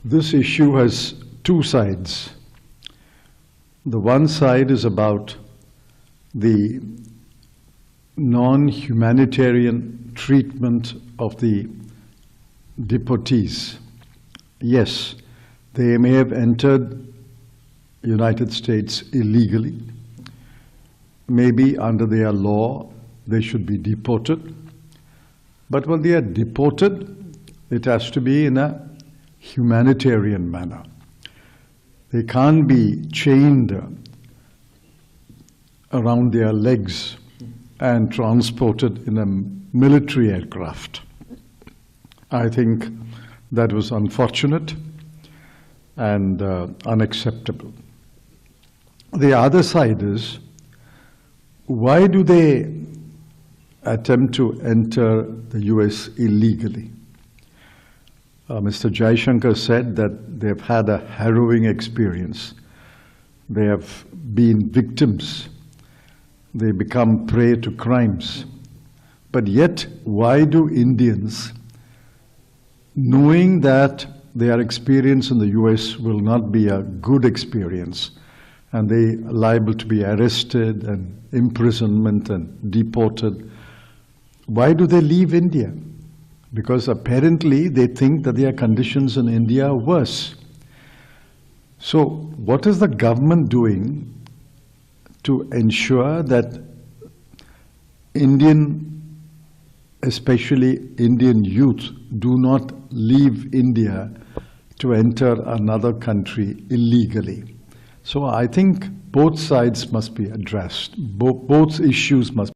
This issue has two sides. The one side is about the non-humanitarian treatment of the deportees. Yes, they may have entered the United States illegally. Maybe under their law they should be deported. But when they are deported, it has to be in a humanitarian manner. They can't be chained around their legs and transported in a military aircraft. I think that was unfortunate and unacceptable. The other side is, why do they attempt to enter the US illegally? Mr. Jaishankar said that they've had a harrowing experience. They have been victims. They become prey to crimes. But yet, why do Indians, knowing that their experience in the US will not be a good experience, and they are liable to be arrested and imprisonment and deported, why do they leave India? Because apparently they think that their conditions in India are worse. So what is the government doing to ensure that especially Indian youth, do not leave India to enter another country illegally? So I think both sides must be addressed. Both issues must